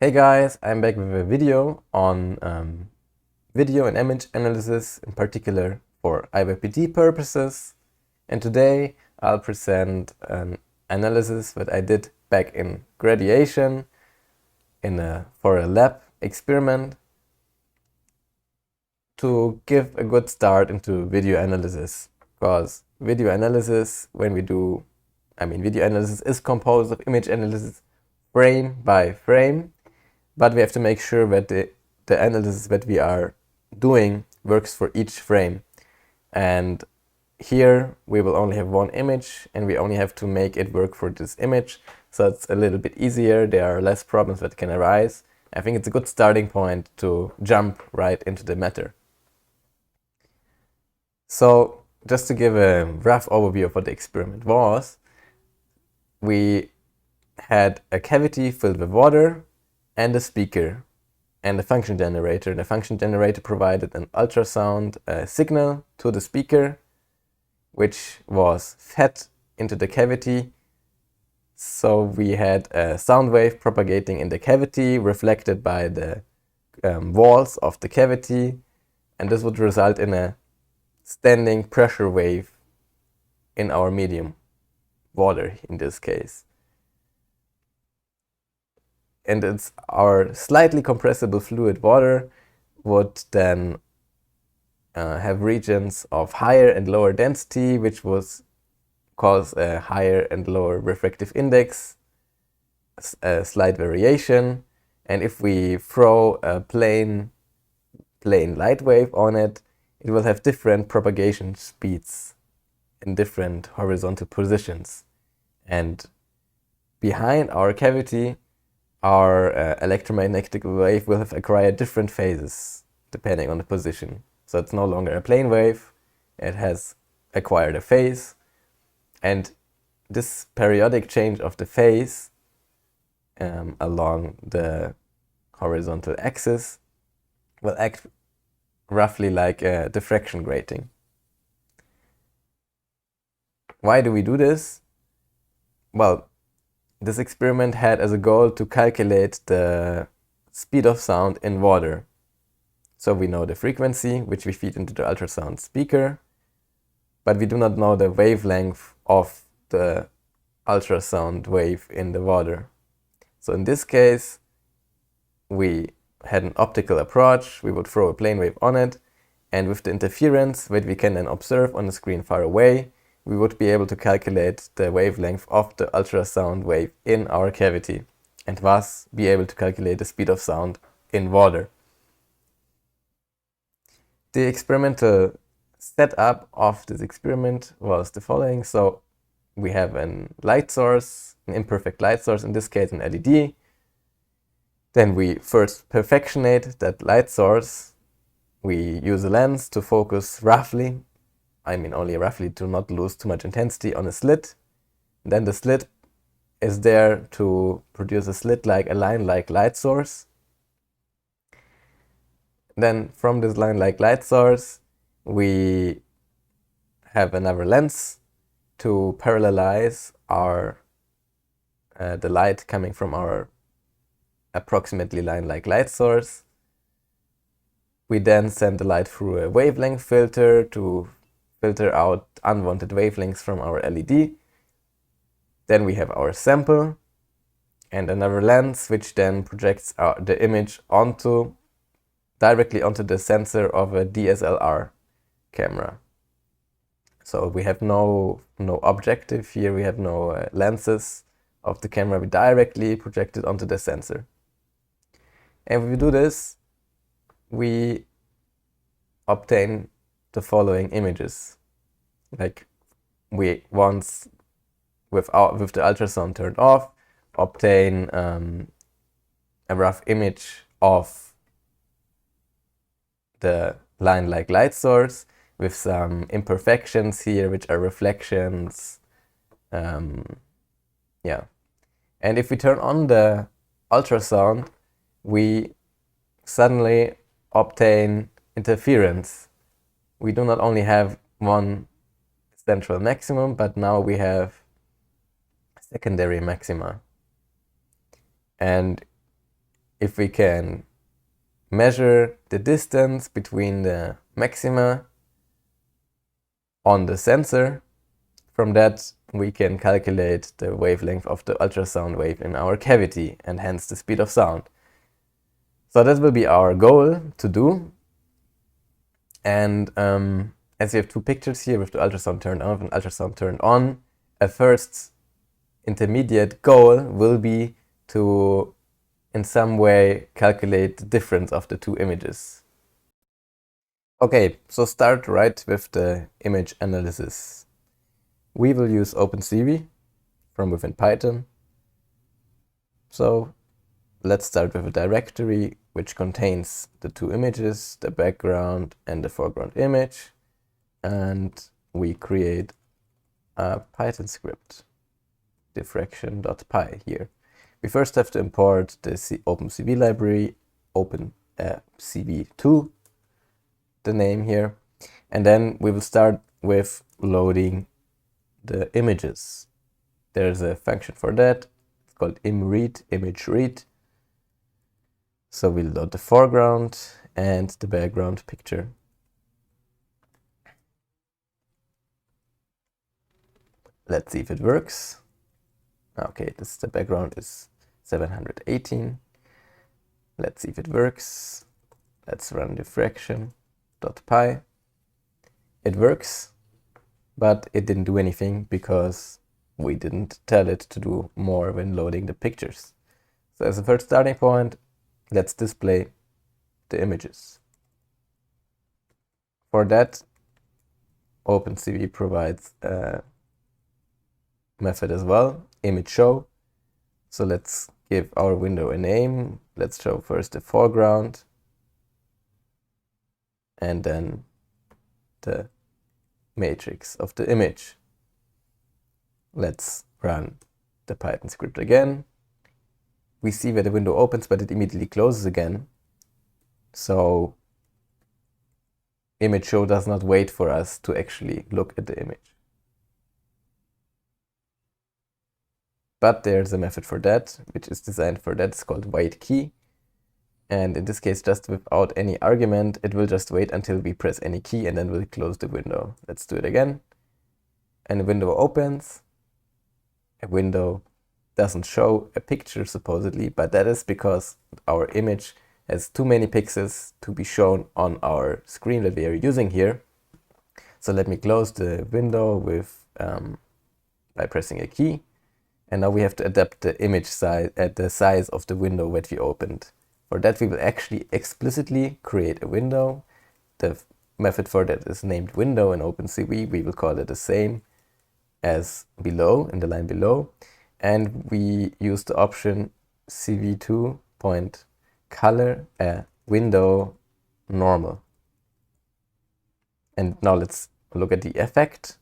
Hey guys, I'm back with a video on video and image analysis, in particular for IYPT purposes. And today I'll present an analysis that I did back in graduation for a lab experiment to give a good start into video analysis. Because video analysis, video analysis is composed of image analysis frame by frame. But we have to make sure that the analysis that we are doing works for each frame. And here we will only have one image and we only have to make it work for this image. So it's a little bit easier. There are less problems that can arise. I think it's a good starting point to jump right into the matter. So just to give a rough overview of what the experiment was, we had a cavity filled with water and a speaker and a function generator. The function generator provided an ultrasound signal to the speaker, which was fed into the cavity. So we had a sound wave propagating in the cavity, reflected by the walls of the cavity, and this would result in a standing pressure wave in our medium, water in this case. And it's our slightly compressible fluid water would then have regions of higher and lower density, which would cause a higher and lower refractive index, a slight variation. And if we throw a plain light wave on it, it will have different propagation speeds in different horizontal positions. And behind our cavity, our electromagnetic wave will have acquired different phases depending on the position. So it's no longer a plane wave, it has acquired a phase, and this periodic change of the phase along the horizontal axis will act roughly like a diffraction grating. Why do we do this? Well, this experiment had as a goal to calculate the speed of sound in water. So we know the frequency, which we feed into the ultrasound speaker, but we do not know the wavelength of the ultrasound wave in the water. So in this case, we had an optical approach. We would throw a plane wave on it, and with the interference that we can then observe on the screen far away, we would be able to calculate the wavelength of the ultrasound wave in our cavity, and thus be able to calculate the speed of sound in water. The experimental setup of this experiment was the following. So we have a light source, an imperfect light source, in this case an LED. Then we first perfectionate that light source. We use a lens to focus roughly, only roughly, to not lose too much intensity on a slit. Then the slit is there to produce a slit-like, a line-like light source. Then from this line-like light source, we have another lens to parallelize the light coming from our approximately line-like light source. We then send the light through a wavelength filter to filter out unwanted wavelengths from our LED. Then we have our sample and another lens, which then projects the image directly onto the sensor of a DSLR camera. So we have no objective here, we have no lenses of the camera, we directly project it onto the sensor. And if we do this, we obtain the following images. Like we once, with the ultrasound turned off, obtain a rough image of the line-like light source with some imperfections here, which are reflections. Yeah. And if we turn on the ultrasound, we suddenly obtain interference. We do not only have one central maximum, but now we have secondary maxima. And if we can measure the distance between the maxima on the sensor, from that we can calculate the wavelength of the ultrasound wave in our cavity and hence the speed of sound. So that will be our goal to do. And as we have two pictures here with the ultrasound turned off and ultrasound turned on, a first intermediate goal will be to in some way calculate the difference of the two images. Okay, so start right with the image analysis. We will use OpenCV from within Python. So let's start with a directory which contains the two images, the background and the foreground image. And we create a Python script, diffraction.py here. We first have to import the OpenCV library, OpenCV2, the name here. And then we will start with loading the images. There's a function for that. It's called imread, image read. So we'll load the foreground and the background picture. Let's see if it works. Okay, the background is 718. Let's see if it works. Let's run diffraction.py. It works, but it didn't do anything because we didn't tell it to do more when loading the pictures. So as a first starting point, let's display the images. For that, OpenCV provides a method as well, image show. So let's give our window a name. Let's show first the foreground and then the matrix of the image. Let's run the Python script again. We see where the window opens, but it immediately closes again. So image show does not wait for us to actually look at the image. But there's a method for that, which is designed for that. It's called waitKey. And in this case, just without any argument, it will just wait until we press any key and then we'll close the window. Let's do it again. And the window opens. A window doesn't show a picture supposedly, but that is because our image has too many pixels to be shown on our screen that we are using here. So let me close the window with by pressing a key. And now we have to adapt the image size at the size of the window that we opened. For that, we will actually explicitly create a window. The method for that is named window in OpenCV. We will call it the same as below, in the line below. And we use the option cv2.color a window normal. And now let's look at the effect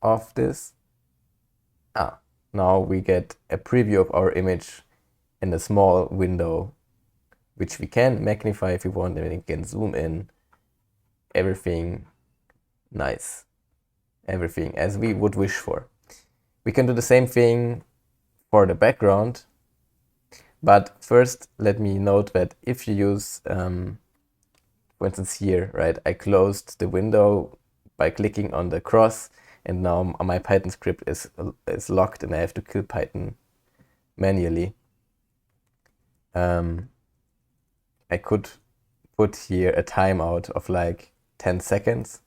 of this. Now we get a preview of our image in a small window, which we can magnify if we want, and we can zoom in. Everything nice. Everything as we would wish for. We can do the same thing for the background. But first, let me note that if you use, for instance here, right, I closed the window by clicking on the cross, and now my Python script is locked and I have to kill Python manually. I could put here a timeout of like 10 seconds,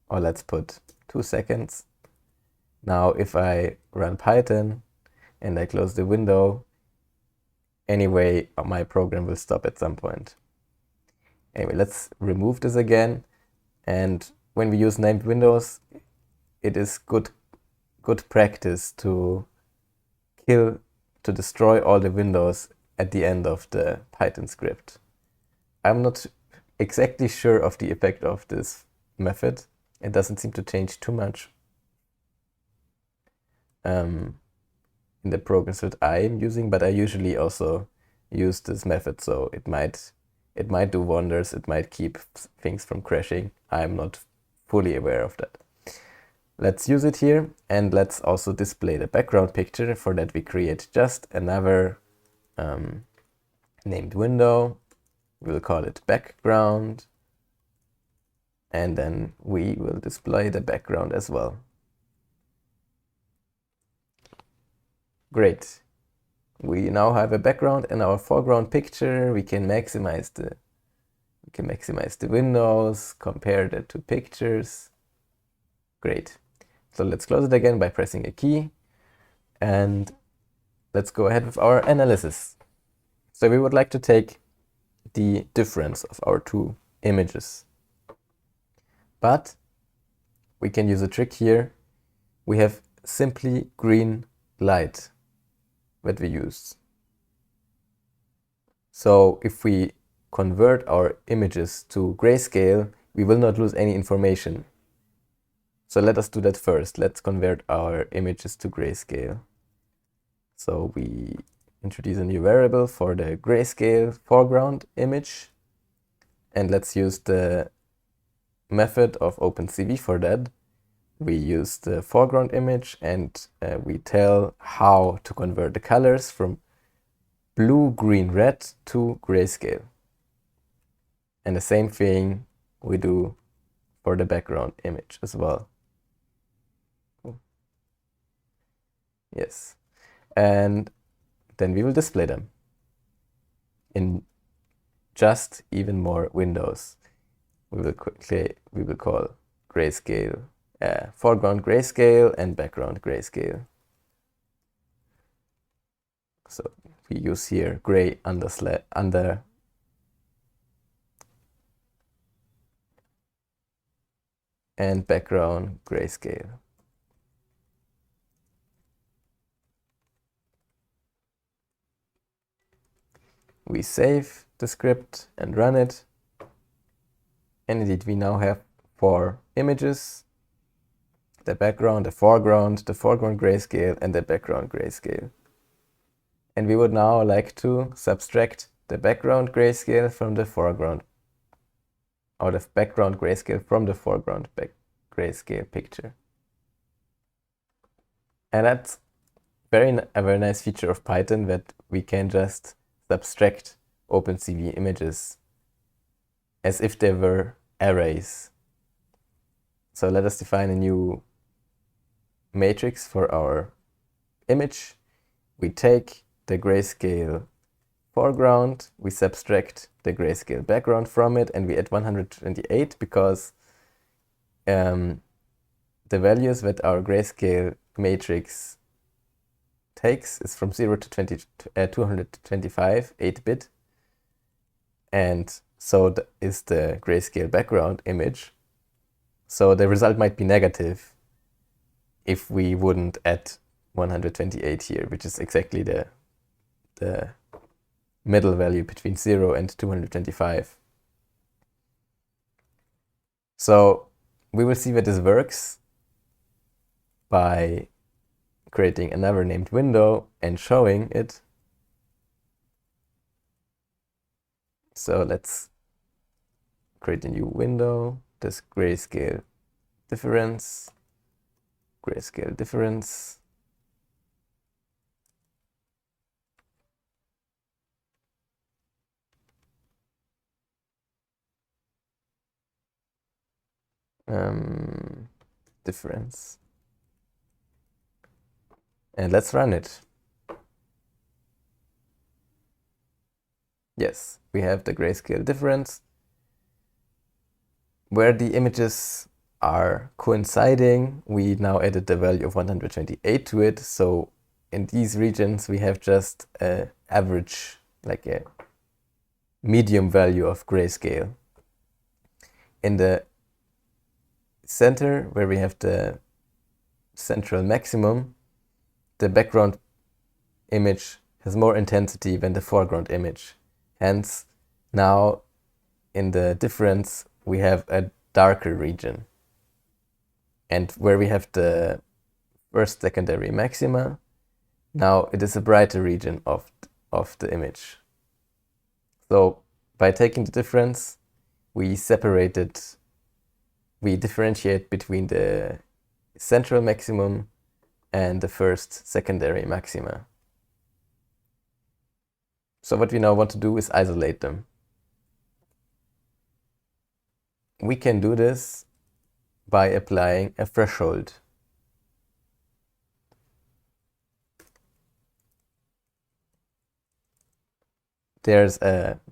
or let's put 2 seconds. Now if I run Python and I close the window, anyway, my program will stop at some point. Anyway, let's remove this again. And when we use named windows, it is good practice to destroy all the windows at the end of the Python script. I'm not exactly sure of the effect of this method. It doesn't seem to change too much in the programs that I'm using, but I usually also use this method, so it might do wonders. It might keep things from crashing. I'm not fully aware of that. Let's use it here, and let's also display the background picture. For that we create just another named window. We'll call it background. And then we will display the background as well. Great. We now have a background in our foreground picture. We can maximize the windows, compare that to pictures. Great. So let's close it again by pressing a key, and let's go ahead with our analysis. So we would like to take the difference of our two images. But we can use a trick here. We have simply green light that we use. So if we convert our images to grayscale, we will not lose any information. So let us do that first. Let's convert our images to grayscale. So we introduce a new variable for the grayscale foreground image. And let's use the method of OpenCV for that. We use the foreground image and we tell how to convert the colors from blue, green, red to grayscale. And the same thing we do for the background image as well. Yes. And then we will display them in just even more windows. We will call grayscale, foreground grayscale and background grayscale. So we use here gray under and background grayscale. We save the script and run it. And indeed, we now have 4 images: the background, the foreground grayscale, and the background grayscale. And we would now like to subtract the background grayscale from the foreground, or the background grayscale from the foreground grayscale picture. And that's a very nice feature of Python, that we can just subtract OpenCV images as if they were arrays. So let us define a new matrix for our image. We take the grayscale foreground, we subtract the grayscale background from it, and we add 128 because the values that our grayscale matrix takes is from 0 to 225, 8-bit. And so is the grayscale background image. So the result might be negative if we wouldn't add 128 here, which is exactly the middle value between 0 and 225. So we will see that this works by creating another named window and showing it. So let's create a new window, this grayscale difference. Difference. And let's run it. Yes, we have the grayscale difference where the images are coinciding. We now added the value of 128 to it. So in these regions, we have just an average, like a medium value of grayscale. In the center, where we have the central maximum, the background image has more intensity than the foreground image. Hence, now in the difference, we have a darker region. And where we have the first secondary maxima, now it is a brighter region of the image. So by taking the difference, we differentiate between the central maximum and the first secondary maxima. So what we now want to do is isolate them. We can do this by applying a threshold. There's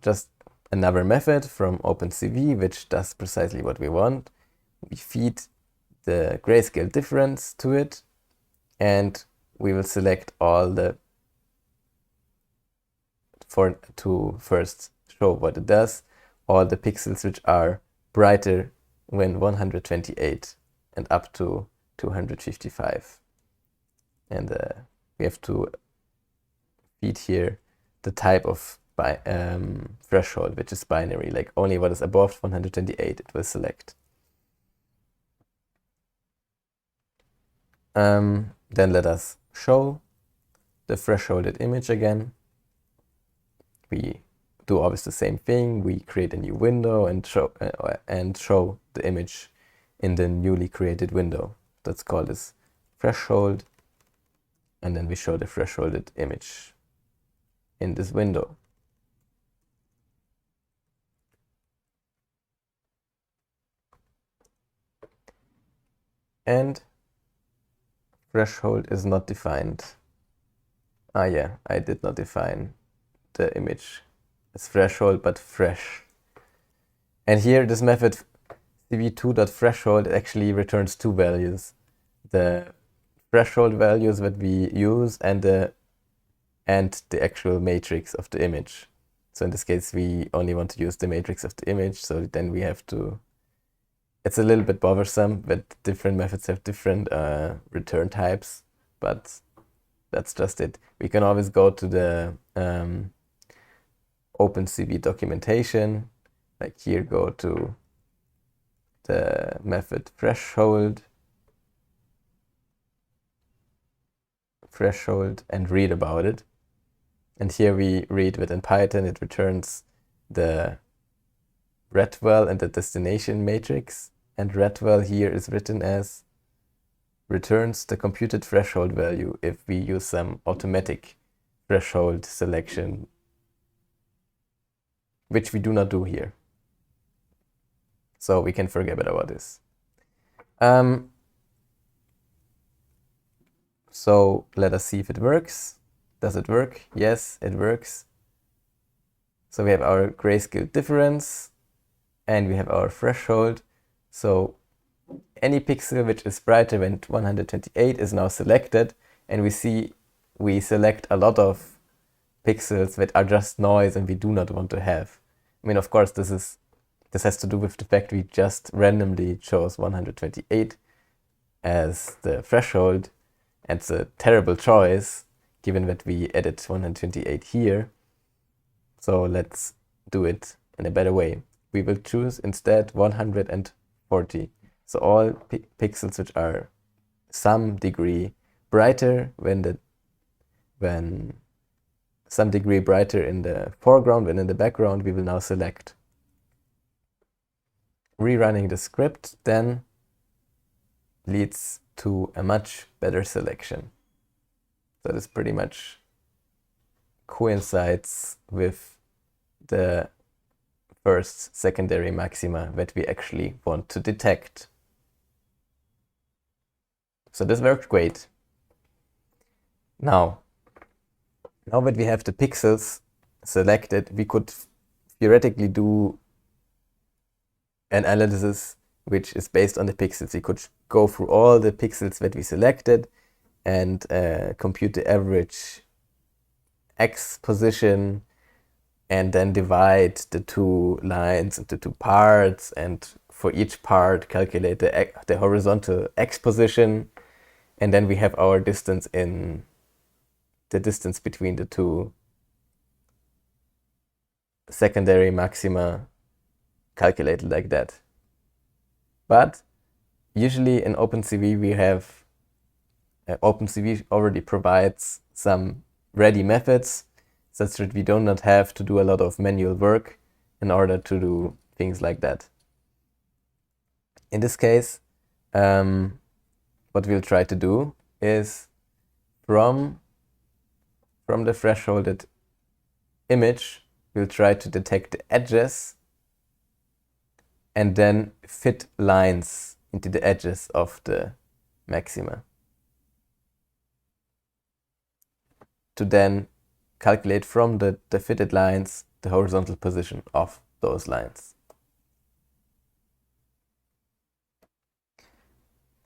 just another method from OpenCV which does precisely what we want. We feed the grayscale difference to it, and we will select all the to first show what it does, all the pixels which are brighter than 128 and up to 255. And we have to feed here the type of threshold, which is binary, like only what is above 128 it will select. Then let us show the thresholded image again. We do always the same thing. We create a new window and show the image in the newly created window. That's called as threshold. And then we show the thresholded image in this window. And threshold is not defined. Ah yeah, I did not define the image as threshold, but fresh. And here this method cv2.threshold actually returns two values. The threshold values that we use and the actual matrix of the image. So in this case, we only want to use the matrix of the image, so then we have to... It's a little bit bothersome that different methods have different return types, but that's just it. We can always go to the OpenCV documentation, like here, go to the method threshold and read about it. And here we read that in Python it returns the redval and the destination matrix, and redval here is written as returns the computed threshold value if we use some automatic threshold selection, which we do not do here. So we can forget about this. So let us see if it works. Does it work? Yes, it works. So we have our grayscale difference and we have our threshold. So any pixel which is brighter than 128 is now selected, and we see we select a lot of pixels that are just noise and we do not want to have. I mean, of course, this has to do with the fact we just randomly chose 128 as the threshold, and it's a terrible choice given that we added 128 here. So let's do it in a better way. We will choose instead 140. So all pixels which are some degree brighter when some degree brighter in the foreground than in the background, we will now select. Rerunning the script then leads to a much better selection. So this pretty much coincides with the first secondary maxima that we actually want to detect. So this worked great. Now that we have the pixels selected, we could theoretically do an analysis which is based on the pixels. We could go through all the pixels that we selected and compute the average X position, and then divide the two lines into two parts, and for each part calculate the horizontal X position, and then we have our distance in the distance between the two secondary maxima calculated like that. But usually in OpenCV we have OpenCV already provides some ready methods such that we do not have to do a lot of manual work in order to do things like that. In this case, what we'll try to do is from the thresholded image, we'll try to detect the edges and then fit lines into the edges of the maxima to then calculate from the fitted lines the horizontal position of those lines.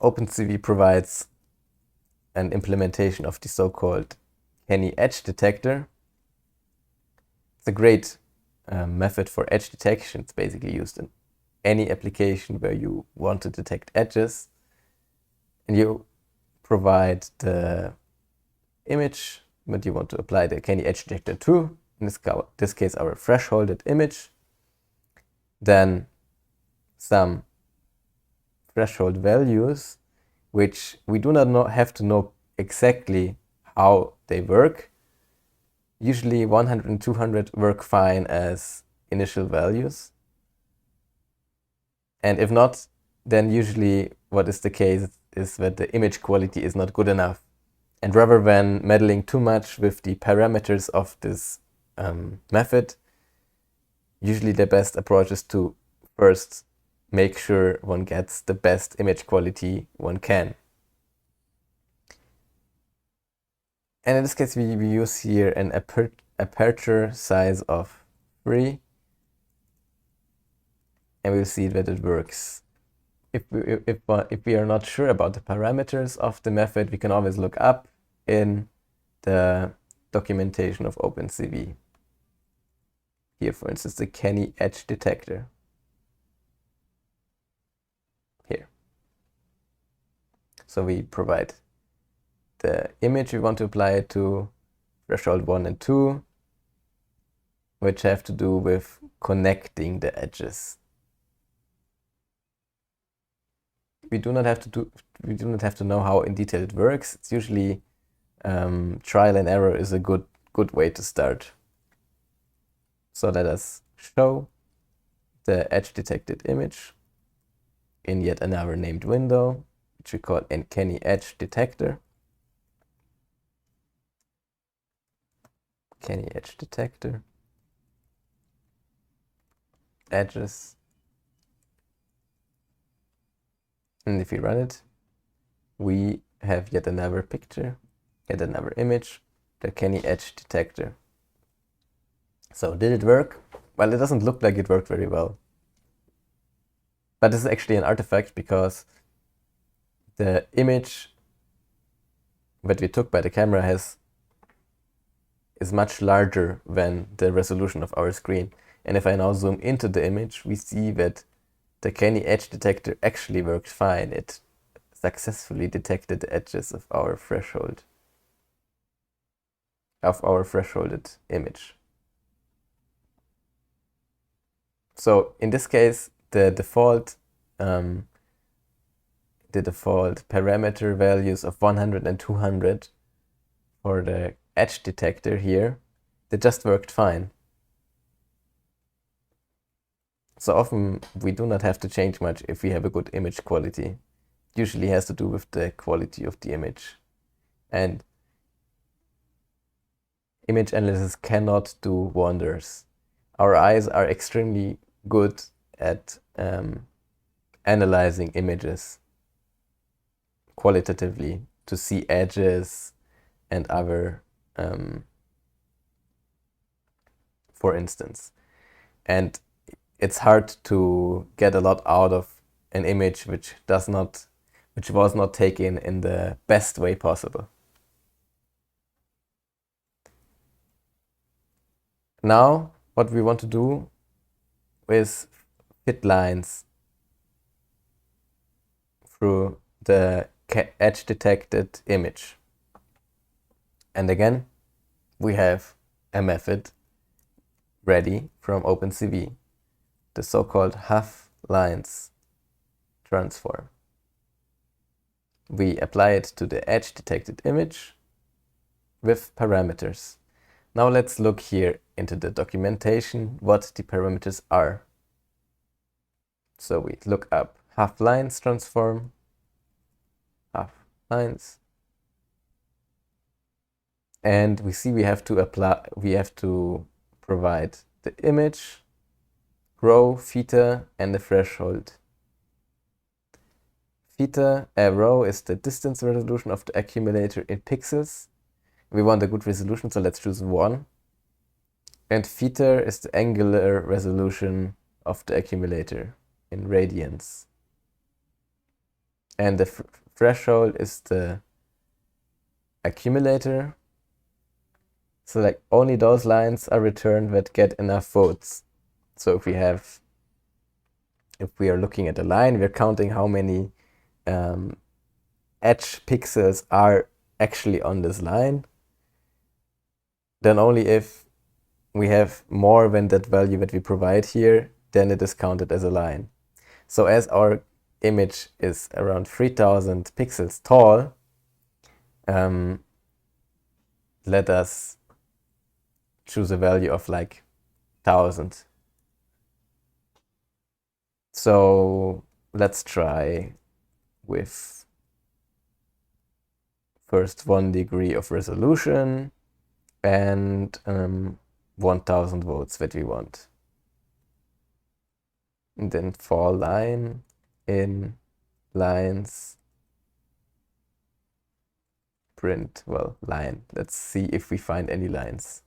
OpenCV provides an implementation of the so-called Canny edge detector. It's a great method for edge detection. It's basically used in any application where you want to detect edges, and you provide the image that you want to apply the Canny edge detector to, in this case our thresholded image, then some threshold values which we do not have to know exactly how they work. Usually 100 and 200 work fine as initial values. And if not, then usually what is the case is that the image quality is not good enough. And rather than meddling too much with the parameters of this method, usually the best approach is to first make sure one gets the best image quality one can. And in this case, we use here an aperture size of 3, and we'll see that it works. If we are not sure about the parameters of the method, we can always look up in the documentation of OpenCV. Here, for instance, the Canny edge detector. Here. So we provide the image we want to apply it to, threshold 1 and 2, which have to do with connecting the edges. We do not have to know how in detail it works. It's usually trial and error is a good way to start. So let us show the edge detected image in yet another named window, which we call a Canny edge detector. Canny edge detector, edges, and if we run it, we have yet another picture, yet another image, the Canny edge detector. So did it work? Well, it doesn't look like it worked very well. But this is actually an artifact because the image that we took by the camera is much larger than the resolution of our screen. And if I now zoom into the image, we see that the Canny edge detector actually worked fine. It successfully detected the edges of our thresholded image. So in this case, the default parameter values of 100 and 200 for the edge detector here, they just worked fine. So often we do not have to change much if we have a good image quality. It usually has to do with the quality of the image. And image analysis cannot do wonders. Our eyes are extremely good at analyzing images qualitatively to see edges and other, for instance. And it's hard to get a lot out of an image which was not taken in the best way possible. Now, what we want to do is fit lines through the edge detected image. And again, we have a method ready from OpenCV, the so-called HoughLines transform. We apply it to the edge detected image with parameters. Now let's look here into the documentation what the parameters are. So we look up HoughLines transform, HoughLines, and we see we have to provide the image, row, theta, and the threshold. Theta, row is the distance resolution of the accumulator in pixels. We want a good resolution, so let's choose 1. And theta is the angular resolution of the accumulator in radians. And the threshold is the accumulator. So like only those lines are returned that get enough votes. So if we are looking at a line, we're counting how many edge pixels are actually on this line. Then only if we have more than that value that we provide here, then it is counted as a line. So as our image is around 3000 pixels tall, let us choose a value of like 1000. So let's try with first 1 degree of resolution and 1000 votes that we want. And then for line in lines print, well, line. Let's see if we find any lines.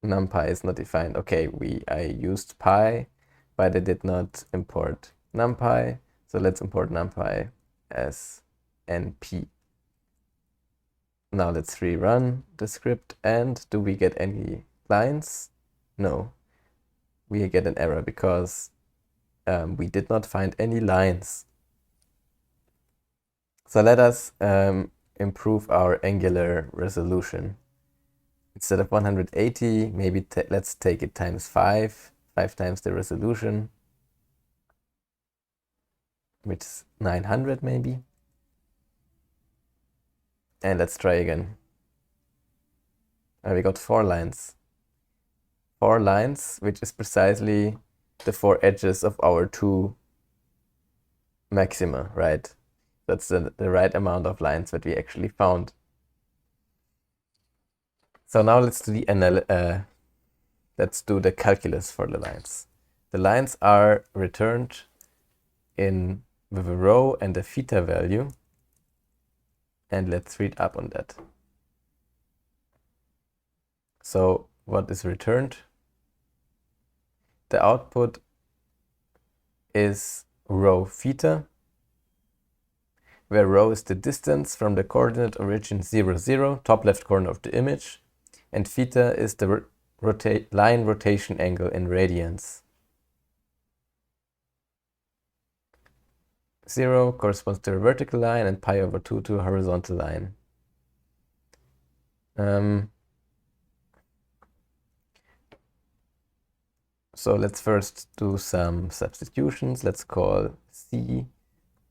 NumPy is not defined. Okay, I used pi, but I did not import NumPy. So let's import NumPy as np. Now let's rerun the script, and do we get any lines? No, we get an error because we did not find any lines. So let us improve our angular resolution. Instead of 180, maybe let's take it times 5 times the resolution, which is 900 maybe. And let's try again. We got 4 lines. 4 lines, which is precisely the 4 edges of our 2 maxima, right? That's the right amount of lines that we actually found. So now let's do the calculus for the lines. The lines are returned with a row and a theta value. And let's read up on that. So what is returned? The output is row theta, where row is the distance from the coordinate origin 0, 0, top left corner of the image, and theta is the line rotation angle in radians. 0 corresponds to a vertical line and pi over 2 to a horizontal line. So let's first do some substitutions. Let's call C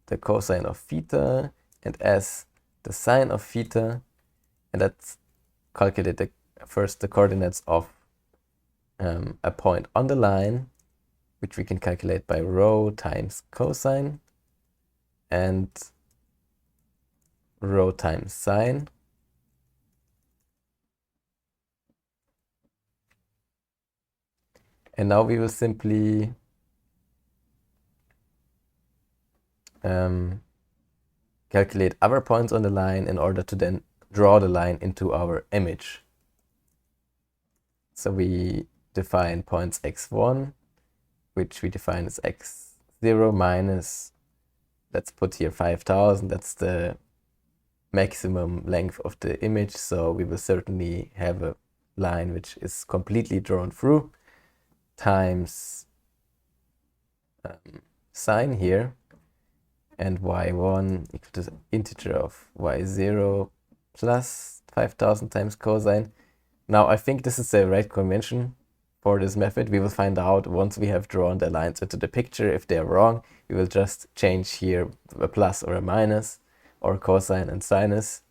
the cosine of theta and S the sine of theta. And let's calculate first the coordinates of a point on the line, which we can calculate by rho times cosine and rho times sine. And now we will simply calculate other points on the line in order to then draw the line into our image. So we define points x1, which we define as x0 minus, let's put here 5000, that's the maximum length of the image, so we will certainly have a line which is completely drawn through, times sine here, and y1 equal to the integer of y0 plus 5000 times cosine. Now I think this is the right convention for this method. We will find out once we have drawn the lines into the picture. If they're wrong, we will just change here a plus or a minus, or cosine and sinus.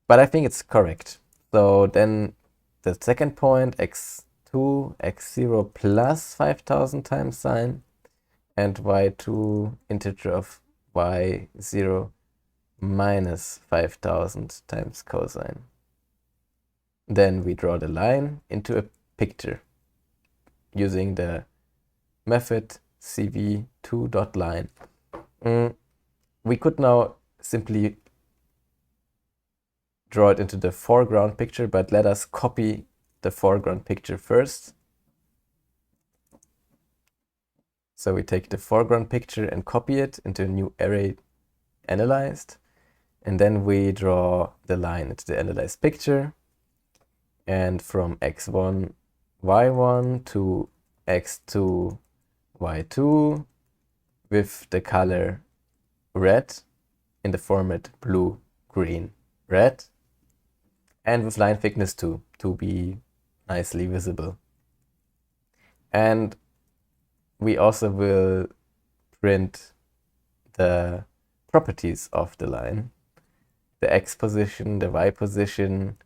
But I think it's correct. So then the second point, x2, x0 plus 5000 times sine, and y2 integer of y0 minus 5000 times cosine. Then we draw the line into a picture using the method cv2.line. We could now simply draw it into the foreground picture, but let us copy the foreground picture first. So we take the foreground picture and copy it into a new array analyzed, and then we draw the line into the analyzed picture, and from x1, y1 to x2, y2 with the color red in the format blue, green, red, and with line thickness 2 to be nicely visible. And we also will print the properties of the line, the x position, the y position.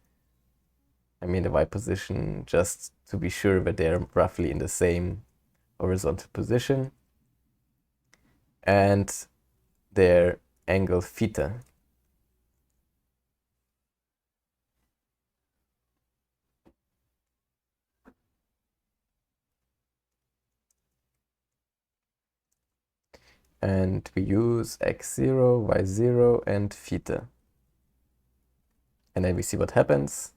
I mean the y position just to be sure that they're roughly in the same horizontal position, and their angle theta. And we use x0, y0, and theta. And then we see what happens.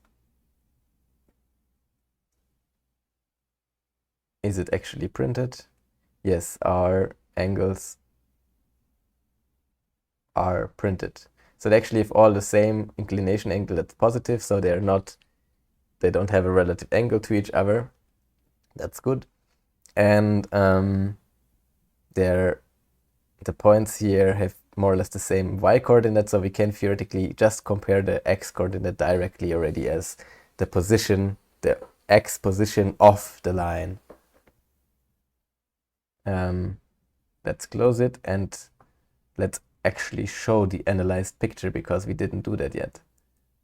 Is it actually printed? Yes, our angles are printed. So they actually have all the same inclination angle that's positive, so they don't have a relative angle to each other. That's good. And the points here have more or less the same y coordinate, so we can theoretically just compare the x coordinate directly already as the position, the x position of the line. Let's close it and let's actually show the analyzed picture, because we didn't do that yet.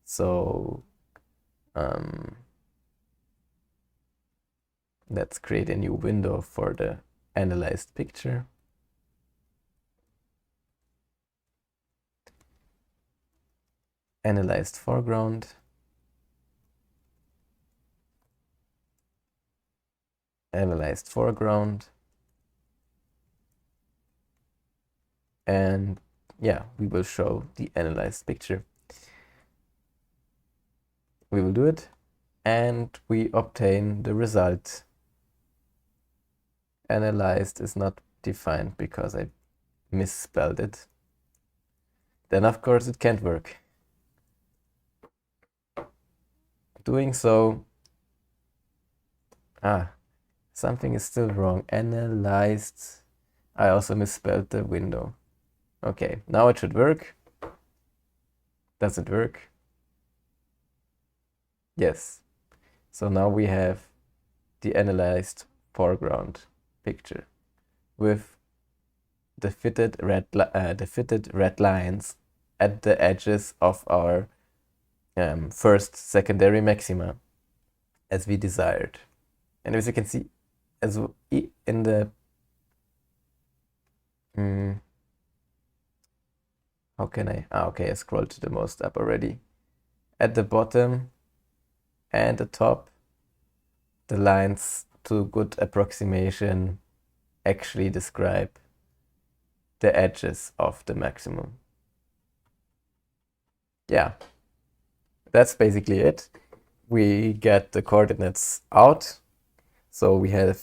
So let's create a new window for the analyzed picture. Analyzed foreground. Analyzed foreground. And yeah, we will show the analyzed picture. We will do it, and we obtain the result. Analyzed is not defined because I misspelled it. Then of course it can't work. Doing so, something is still wrong. Analyzed, I also misspelled the window. Okay, now it should work. Does it work? Yes. So now we have the analyzed foreground picture with the fitted red lines at the edges of our first secondary maxima, as we desired. And as you can see, as in the how can I? Okay, I scrolled to the most up already. At the bottom and the top, the lines to good approximation actually describe the edges of the maximum. Yeah, that's basically it. We get the coordinates out. So we have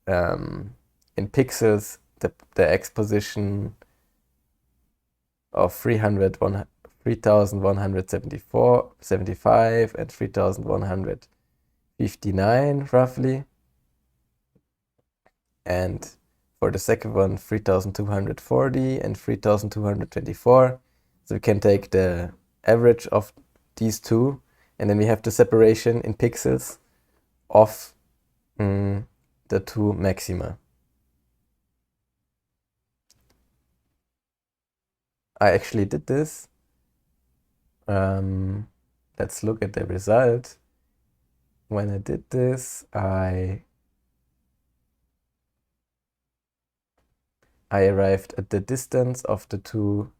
in pixels the x position of 3174, 75, and 3159 roughly. And for the second one, 3240 and 3224. So we can take the average of these two, and then we have the separation in pixels of the two maxima. I actually did this. Let's look at the result. When I did this, I arrived at the distance of the two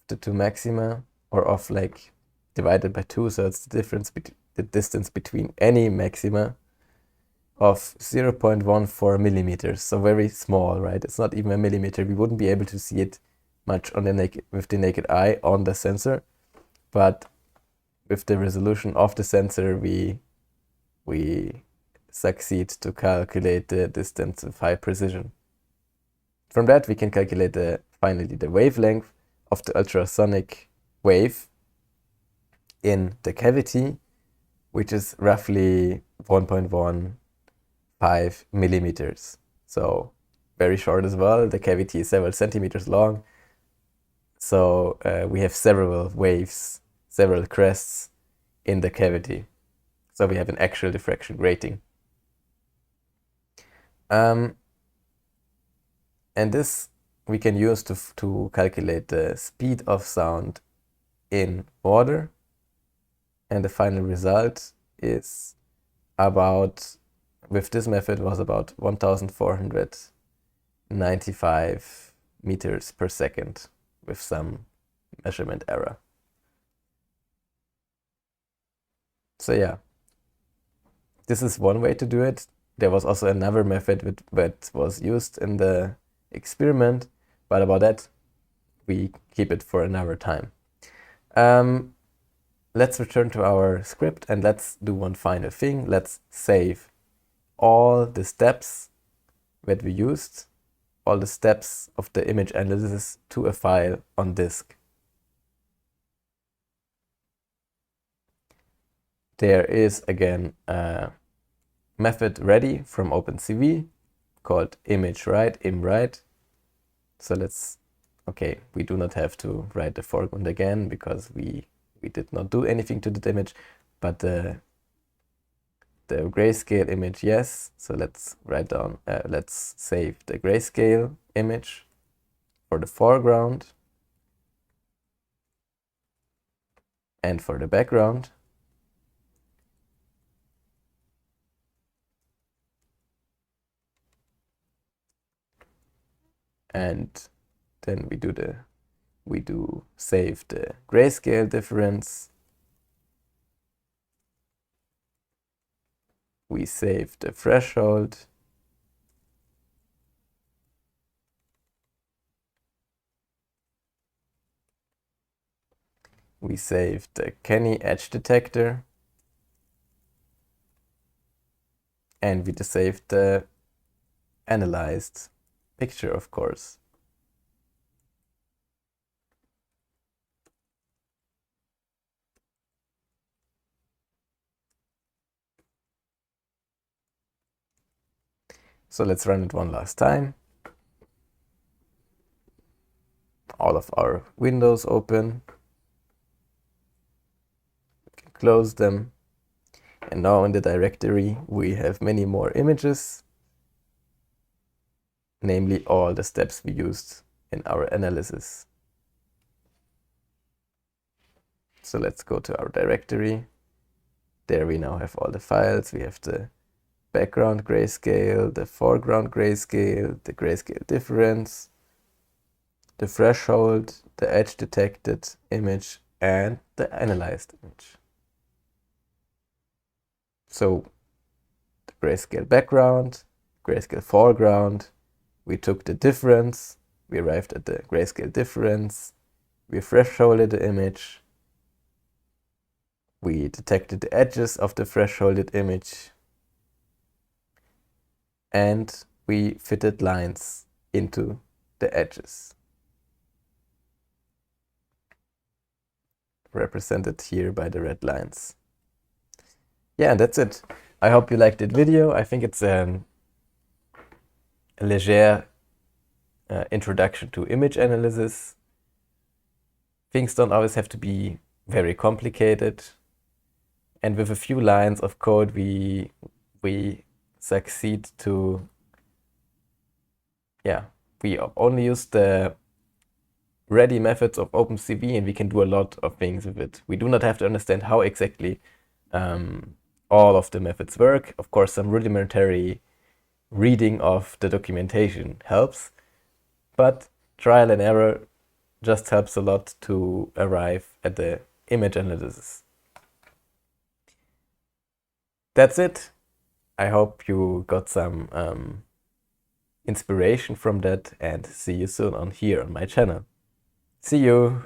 the two maxima, or of like divided by 2, so it's the distance between any maxima of 0.14 millimeters, so very small, right? It's not even a millimeter. We wouldn't be able to see it much on with the naked eye on the sensor, but with the resolution of the sensor, we succeed to calculate the distance with high precision. From that, we can calculate finally the wavelength of the ultrasonic wave in the cavity, which is roughly 1.15 millimeters. So very short as well. The cavity is several centimeters long. So we have several waves, several crests in the cavity. So we have an actual diffraction grating. And this we can use to calculate the speed of sound in water. And the final result is with this method, was about 1,495 meters per second with some measurement error. So yeah, this is one way to do it. There was also another method that was used in the experiment, but about that we keep it for another time. Let's return to our script and let's do one final thing. Let's save all the steps that we used, all the steps of the image analysis, to a file on disk. There is again a method ready from OpenCV called imwrite. So we do not have to write the foreground again because we did not do anything to the image, but the grayscale image, yes. So let's write down, let's save the grayscale image for the foreground and for the background. And then we do save the grayscale difference. We save the threshold. We save the Canny edge detector. And we just saved the analyzed picture, of course. So let's run it one last time. All of our windows open. We can close them. And now in the directory, we have many more images, namely all the steps we used in our analysis. So let's go to our directory. There we now have all the files. We have the background grayscale, the foreground grayscale, the grayscale difference, the threshold, the edge detected image, and the analyzed image. So the grayscale background, grayscale foreground, we took the difference, we arrived at the grayscale difference, we thresholded the image, we detected the edges of the thresholded image, and we fitted lines into the edges, represented here by the red lines. Yeah, that's it. I hope you liked that video. I think it's a légère introduction to image analysis. Things don't always have to be very complicated. And with a few lines of code, we succeed to, we only use the ready methods of OpenCV and we can do a lot of things with it. We do not have to understand how exactly all of the methods work. Of course, some rudimentary reading of the documentation helps, but trial and error just helps a lot to arrive at the image analysis. That's it. I hope you got some inspiration from that, and see you soon on here on my channel. See you!